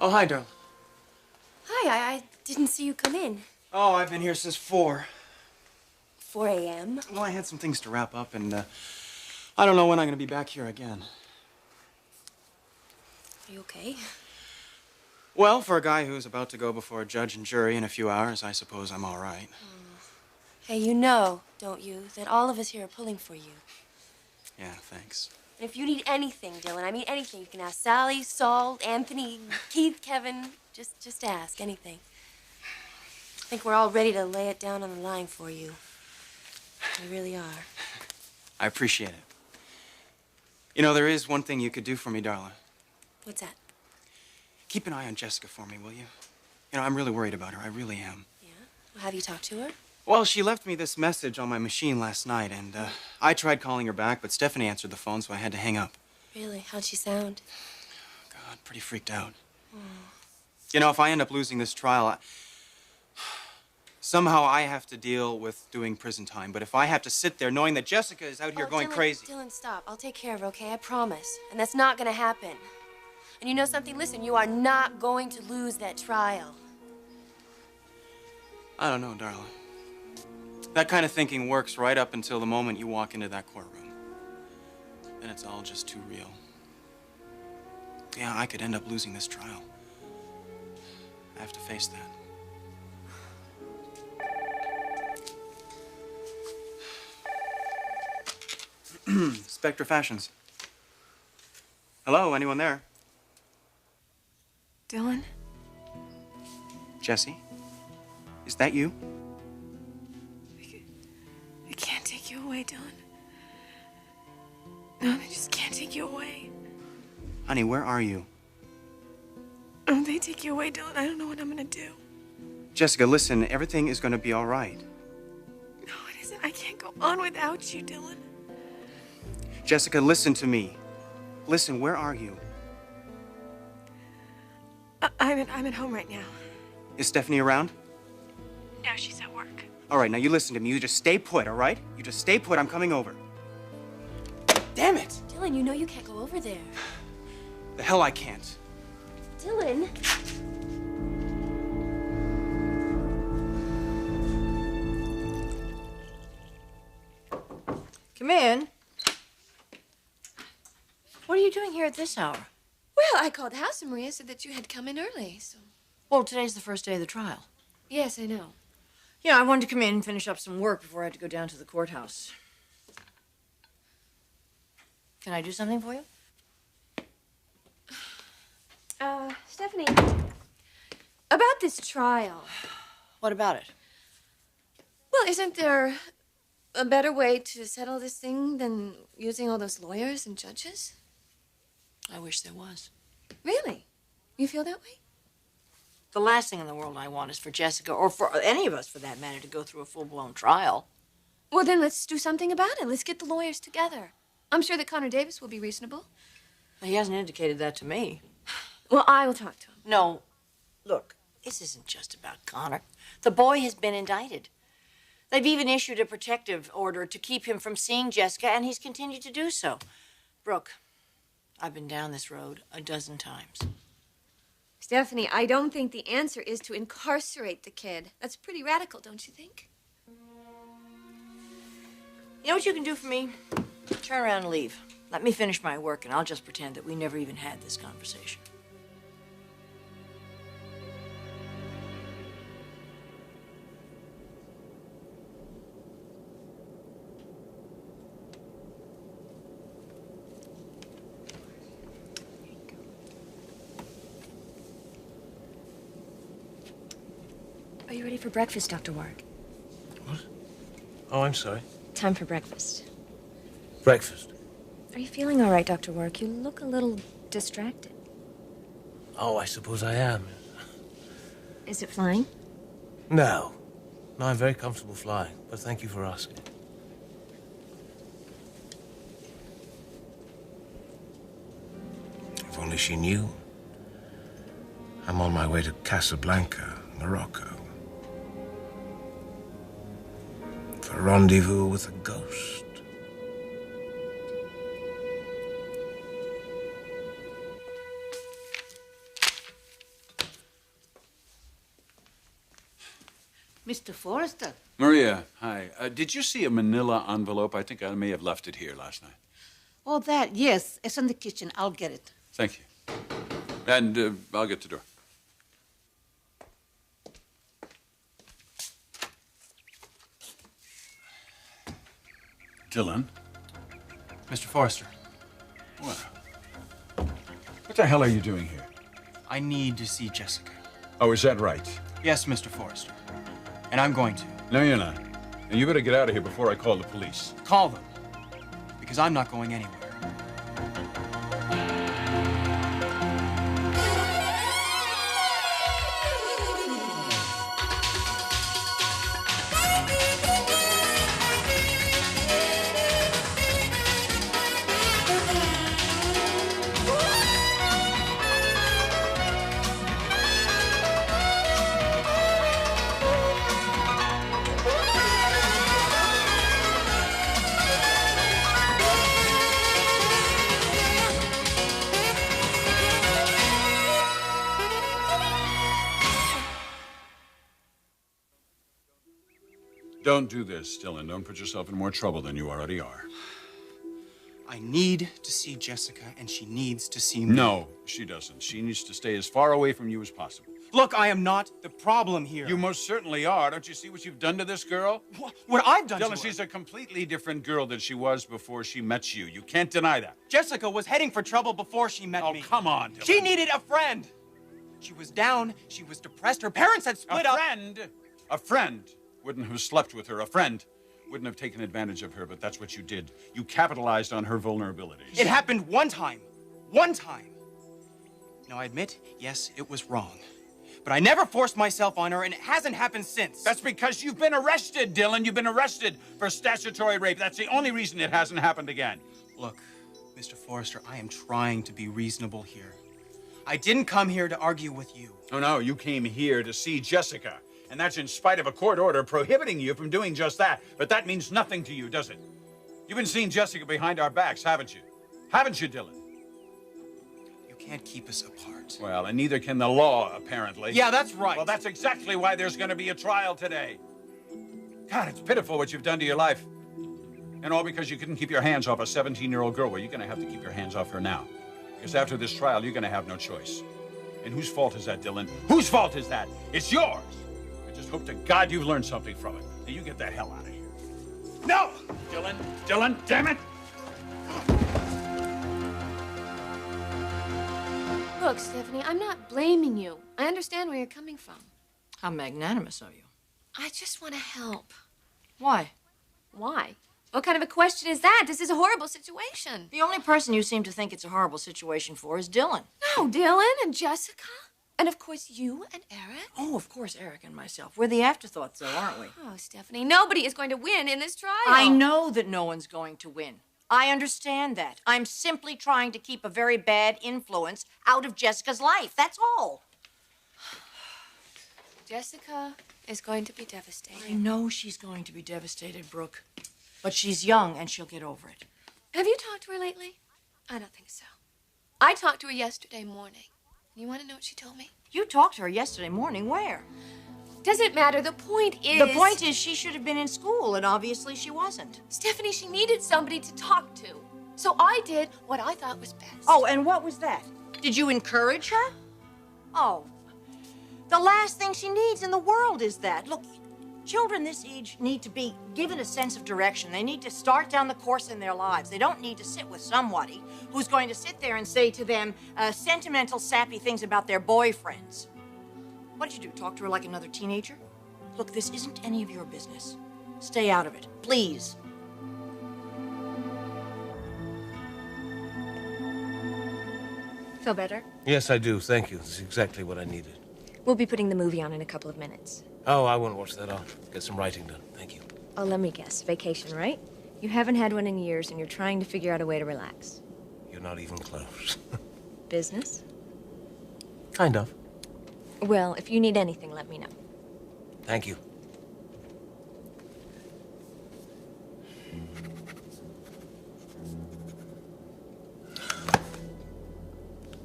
Oh, hi, darling. Hi, I didn't see you come in. Oh, I've been here since 4. 4 a.m.? Well, I had some things to wrap up, and I don't know when I'm going to be back here again. Are you okay? Well, for a guy who's about to go before a judge and jury in a few hours, I suppose I'm all right. Hey, you know, don't you, that all of us here are pulling for you. Yeah, thanks. And if you need anything, Dylan, I mean anything, you can ask Sally, Saul, Anthony, Keith, Kevin. Just ask, anything. I think we're all ready to lay it down on the line for you. We really are. I appreciate it. You know, there is one thing you could do for me, darling. What's that? Keep an eye on Jessica for me, will you? You know, I'm really worried about her. I really am. Yeah? Well, have you talked to her? Well, she left me this message on my machine last night, and I tried calling her back, but Stephanie answered the phone, so I had to hang up. Really? How'd she sound? God, pretty freaked out. You know, if I end up losing this trial, somehow I have to deal with doing prison time. But if I have to sit there knowing that Jessica is out here going crazy... Dylan, stop. I'll take care of her, okay? I promise. And that's not gonna happen. And you know something? Listen, you are not going to lose that trial. I don't know, darling. That kind of thinking works right up until the moment you walk into that courtroom. Then it's all just too real. Yeah, I could end up losing this trial. I have to face that. Spectre Fashions. Hello, anyone there? Dylan? Jesse? Is that you? I can't take you away, Dylan. No, I just can't take you away. Honey, where are you? Oh, they take you away, Dylan. I don't know what I'm gonna do. Jessica, listen, everything is gonna be all right. No, it isn't. I can't go on without you, Dylan. Jessica, listen to me. Listen, where are you? I'm at home right now. Is Stephanie around? No, she's at work. All right, now you listen to me. You just stay put, all right? You just stay put. I'm coming over. Damn it! Dylan, you know you can't go over there. The hell I can't. Dylan. Come in. What are you doing here at this hour? Well, I called the house and Maria said that you had come in early, so... Well, today's the first day of the trial. Yes, I know. Yeah, I wanted to come in and finish up some work before I had to go down to the courthouse. Can I do something for you? Stephanie, about this trial. What about it? Well, isn't there a better way to settle this thing than using all those lawyers and judges? I wish there was. Really? You feel that way? The last thing in the world I want is for Jessica, or for any of us for that matter, to go through a full-blown trial. Well, then let's do something about it. Let's get the lawyers together. I'm sure that Connor Davis will be reasonable. He hasn't indicated that to me. Well, I will talk to him. No. Look, this isn't just about Connor. The boy has been indicted. They've even issued a protective order to keep him from seeing Jessica, and he's continued to do so. Brooke, I've been down this road a dozen times. Stephanie, I don't think the answer is to incarcerate the kid. That's pretty radical, don't you think? You know what you can do for me? Turn around and leave. Let me finish my work, and I'll just pretend that we never even had this conversation. Are you ready for breakfast, Dr. Warwick? What? Oh, I'm sorry. Time for breakfast. Breakfast. Are you feeling all right, Dr. Warwick? You look a little distracted. Oh, I suppose I am. Is it flying? No. No, I'm very comfortable flying, but thank you for asking. If only she knew. I'm on my way to Casablanca, Morocco. For a rendezvous with a ghost. Mr. Forrester. Maria, hi. Did you see a manila envelope? I think I may have left it here last night. Oh, that, yes. It's in the kitchen. I'll get it. Thank you. And I'll get the door. Dylan? Mr. Forrester, Well, what the hell are you doing here? I need to see Jessica. Oh, is that right? Yes, Mr. Forrester. And I'm going to. No, you're not. And you better get out of here before I call the police. Call them. Because I'm not going anywhere. Don't do this, Dylan. Don't put yourself in more trouble than you already are. I need to see Jessica, and she needs to see me. No, she doesn't. She needs to stay as far away from you as possible. Look, I am not the problem here. You most certainly are. Don't you see what you've done to this girl? What I've done to Dylan, her. she's a completely different girl than she was before she met you. You can't deny that. Jessica was heading for trouble before she met me. Oh, come on, Dylan. She needed a friend. She was down. She was depressed. Her parents had split up. A friend wouldn't have slept with her. A friend wouldn't have taken advantage of her, but that's what you did. You capitalized on her vulnerabilities. It happened one time. One time. Now, I admit, yes, it was wrong. But I never forced myself on her, and it hasn't happened since. That's because you've been arrested, Dylan. You've been arrested for statutory rape. That's the only reason it hasn't happened again. Look, Mr. Forrester, I am trying to be reasonable here. I didn't come here to argue with you. Oh, no, you came here to see Jessica. And that's in spite of a court order prohibiting you from doing just that. But that means nothing to you, does it? You've been seeing Jessica behind our backs, haven't you? Haven't you, Dylan? You can't keep us apart. Well, and neither can the law, apparently. Yeah, that's right. Well, that's exactly why there's going to be a trial today. God, it's pitiful what you've done to your life. And all because you couldn't keep your hands off a 17-year-old girl. Well, you're going to have to keep your hands off her now. Because after this trial, you're going to have no choice. And whose fault is that, Dylan? Whose fault is that? It's yours. I just hope to God you've learned something from it. Now, you get the hell out of here. No! Dylan, damn it! Look, Stephanie, I'm not blaming you. I understand where you're coming from. How magnanimous of you. I just want to help. Why? Why? What kind of a question is that? This is a horrible situation. The only person you seem to think it's a horrible situation for is Dylan. No, Dylan and Jessica. And of course, you and Eric. Oh, of course, Eric and myself. We're the afterthoughts, though, aren't we? Oh, Stephanie, nobody is going to win in this trial. I know that no one's going to win. I understand that. I'm simply trying to keep a very bad influence out of Jessica's life. That's all. Jessica is going to be I devastated. know she's going to be devastated, Brooke. But she's young, and she'll get over it. Have you talked to her lately? I don't think so. I talked to her yesterday morning. You want to know what she told me? You talked to her yesterday morning. Where? Doesn't matter. The point is... The point is she should have been in school, and obviously she wasn't. Stephanie, she needed somebody to talk to. So I did what I thought was best. Oh, and what was that? Did you encourage her? Oh, the last thing she needs in the world is that. Look, children this age need to be given a sense of direction. They need to start down the course in their lives. They don't need to sit with somebody who's going to sit there and say to them sentimental, sappy things about their boyfriends. What did you do, talk to her like another teenager? Look, this isn't any of your business. Stay out of it, please. Feel better? Yes, I do. Thank you. This is exactly what I needed. We'll be putting the movie on in a couple of minutes. Oh, I won't watch that. I'll get some writing done. Thank you. Oh, let me guess. Vacation, right? You haven't had one in years, and you're trying to figure out a way to relax. You're not even close. Business? Kind of. Well, if you need anything, let me know. Thank you.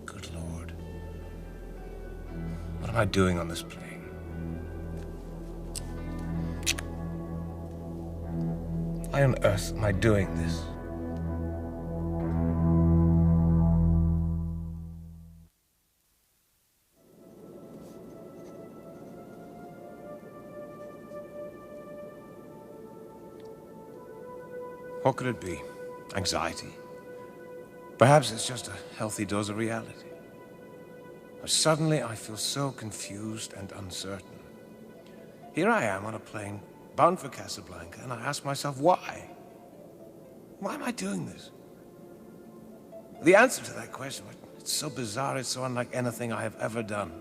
Good Lord. What am I doing on this plane? Why on earth am I doing this? What could it be? Anxiety? Perhaps it's just a healthy dose of reality. But suddenly I feel so confused and uncertain. Here I am on a plane, bound for Casablanca, and I ask myself, why? Why am I doing this? The answer to that question, it's so bizarre, it's so unlike anything I have ever done.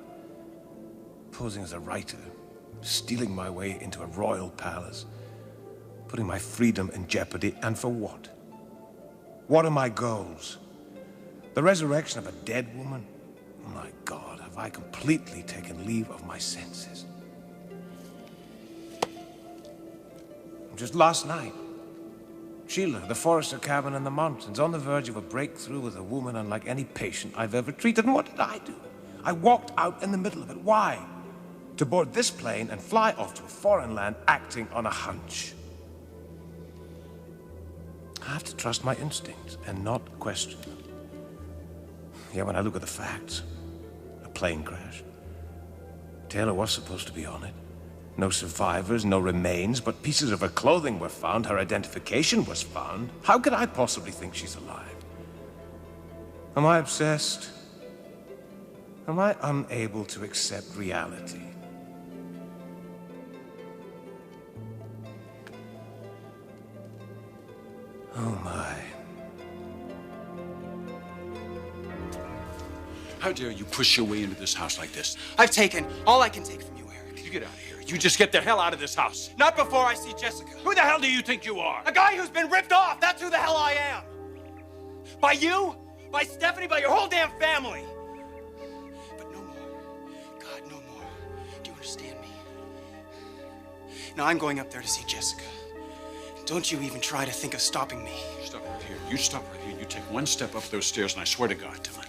Posing as a writer, stealing my way into a royal palace, putting my freedom in jeopardy, and for what? What are my goals? The resurrection of a dead woman? Oh my God, have I completely taken leave of my senses? Just last night, Sheila, the Forrester cabin in the mountains, on the verge of a breakthrough with a woman unlike any patient I've ever treated. And what did I do? I walked out in the middle of it. Why? To board this plane and fly off to a foreign land acting on a hunch. I have to trust my instincts and not question them. Yeah, when I look at the facts, a plane crash. Taylor was supposed to be on it. No survivors, no remains, but pieces of her clothing were found. Her identification was found. How could I possibly think she's alive? Am I obsessed? Am I unable to accept reality? Oh my. How dare you push your way into this house like this? I've taken all I can take from you, Eric. You get out of here. You just get the hell out of this house. Not before I see Jessica. Who the hell do you think you are? A guy who's been ripped off. That's who the hell I am. By you, by Stephanie, by your whole damn family. But no more. God, no more. Do you understand me? Now I'm going up there to see Jessica. Don't you even try to think of stopping me. Stop right here. You stop right here. You take one step up those stairs, and I swear to God, Dylan.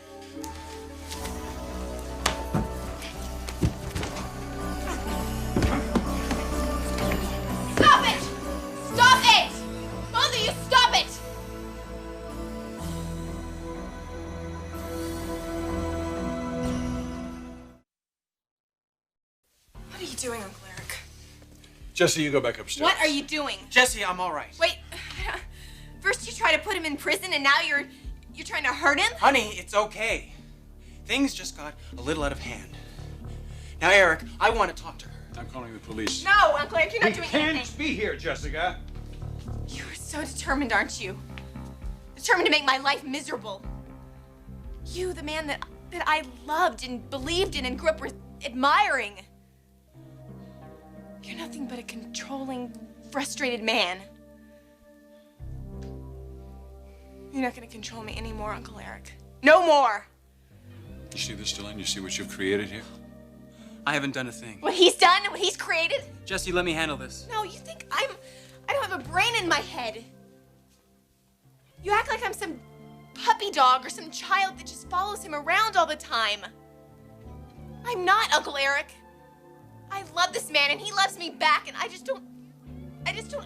Stop it! Stop it! Both of you, stop it! What are you doing, Uncle Eric? Jesse, you go back upstairs. What are you doing? Jesse, I'm all right. Wait, first you try to put him in prison, and now you're trying to hurt him? Honey, it's okay. Things just got a little out of hand. Now, Eric, I want to talk to her. I'm calling the police. No, Uncle Eric, you're not We doing can't anything. be here, Jessica. You are so determined, aren't you? Determined to make my life miserable. You, the man that I loved and believed in and grew up admiring. You're nothing but a controlling, frustrated man. You're not going to control me anymore, Uncle Eric. No more. You see this, Dylan? You see what you've created here? I haven't done a thing. What he's done and what he's created? Jesse, let me handle this. No, you think I don't have a brain in my head. You act like I'm some puppy dog or some child that just follows him around all the time. I'm not, Uncle Eric. I love this man and he loves me back, and I just don't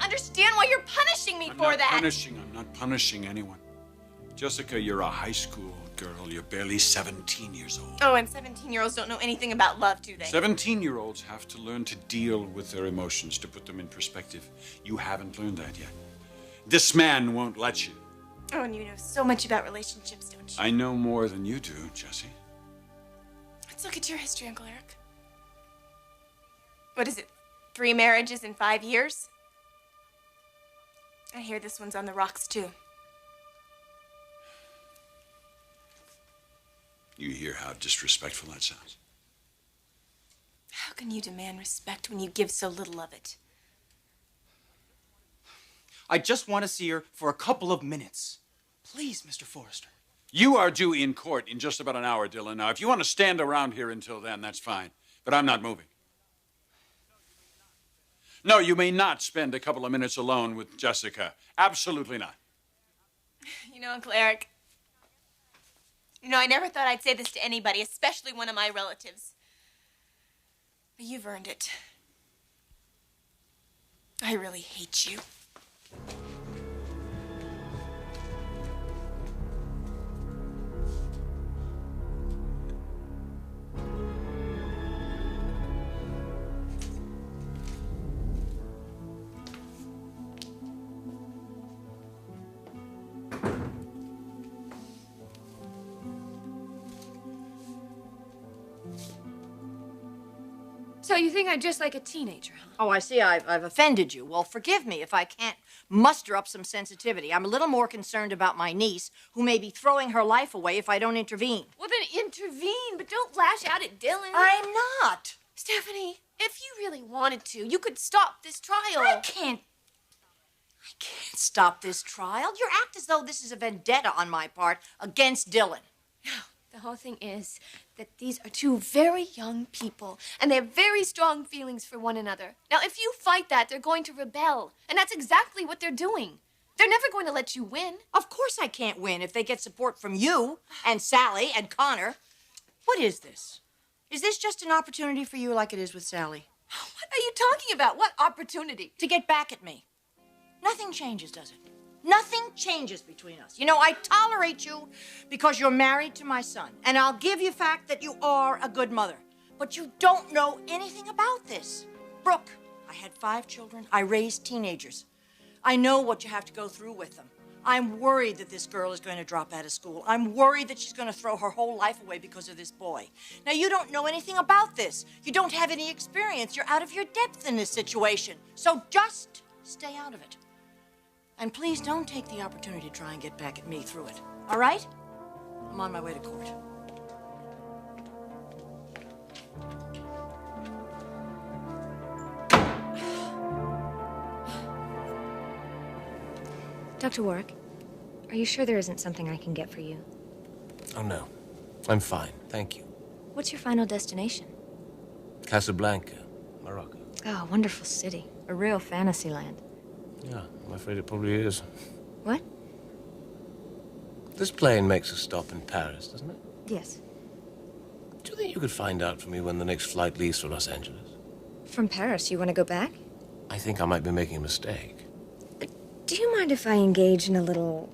understand why you're punishing me for that. I'm not punishing anyone. Jessica, you're a high school girl. You're barely 17 years old. Oh, and 17-year-olds don't know anything about love, do they? 17-year-olds have to learn to deal with their emotions, to put them in perspective. You haven't learned that yet. This man won't let you. Oh, and you know so much about relationships, don't you? I know more than you do, Jesse. Let's look at your history, Uncle Eric. What is it? 3 marriages in 5 years? I hear this one's on the rocks, too. You hear how disrespectful that sounds? How can you demand respect when you give so little of it? I just want to see her for a couple of minutes. Please, Mr. Forrester. You are due in court in just about an hour, Dylan. Now, if you want to stand around here until then, that's fine. But I'm not moving. No, you may not spend a couple of minutes alone with Jessica. Absolutely not. You know, Uncle Eric, I never thought I'd say this to anybody, especially one of my relatives. But you've earned it. I really hate you. So you think I'm just like a teenager, huh? Oh, I see. I've offended you. Well, forgive me if I can't muster up some sensitivity. I'm a little more concerned about my niece, who may be throwing her life away if I don't intervene. Well, then intervene, but don't lash out at Dylan. I'm not. Stephanie, if you really wanted to, you could stop this trial. I can't stop this trial. You act as though this is a vendetta on my part against Dylan. The whole thing is that these are two very young people, and they have very strong feelings for one another. Now, if you fight that, they're going to rebel, and that's exactly what they're doing. They're never going to let you win. Of course I can't win if they get support from you and Sally and Connor. What is this? Is this just an opportunity for you like it is with Sally? What are you talking about? What opportunity? To get back at me. Nothing changes, does it? Nothing changes between us. You know, I tolerate you because you're married to my son, and I'll give you fact that you are a good mother. But you don't know anything about this. Brooke, I had 5 children. I raised teenagers. I know what you have to go through with them. I'm worried that this girl is going to drop out of school. I'm worried that she's going to throw her whole life away because of this boy. Now, you don't know anything about this. You don't have any experience. You're out of your depth in this situation. So just stay out of it. And please don't take the opportunity to try and get back at me through it. All right? I'm on my way to court. Dr. Warwick, are you sure there isn't something I can get for you? Oh, no. I'm fine, thank you. What's your final destination? Casablanca, Morocco. Oh, wonderful city. A real fantasy land. Yeah, I'm afraid it probably is. What? This plane makes a stop in Paris, doesn't it? Yes. Do you think you could find out for me when the next flight leaves for Los Angeles? From Paris, you want to go back? I think I might be making a mistake. Do you mind if I engage in a little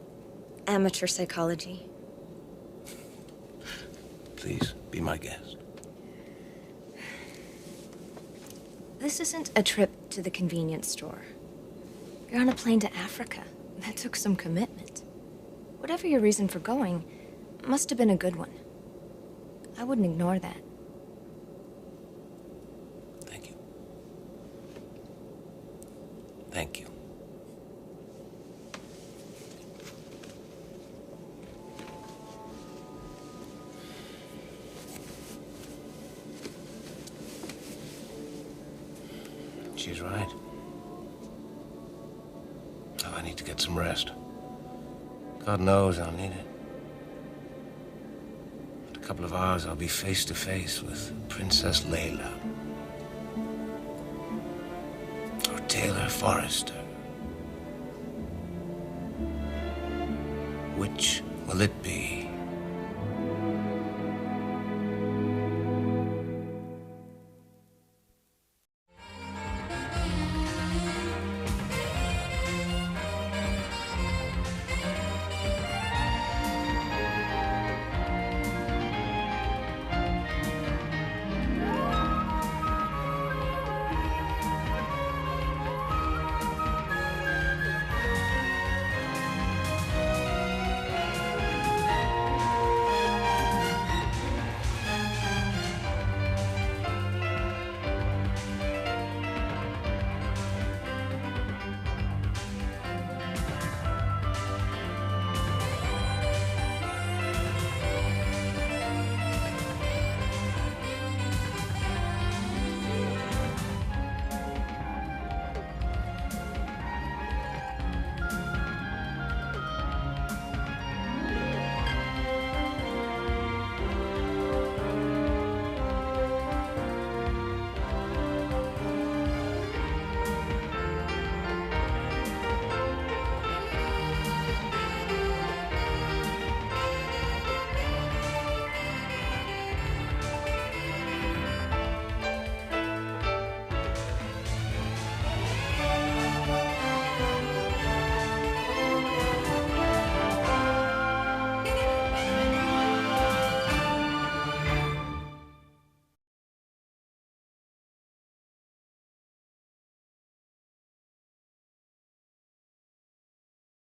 amateur psychology? Please, be my guest. This isn't a trip to the convenience store. You're on a plane to Africa. That took some commitment. Whatever your reason for going, must have been a good one. I wouldn't ignore that. Thank you. Thank you. She's right. Oh, I need to get some rest. God knows I'll need it. In a couple of hours, I'll be face to face with Princess Layla. Or Taylor Forrester. Which will it be?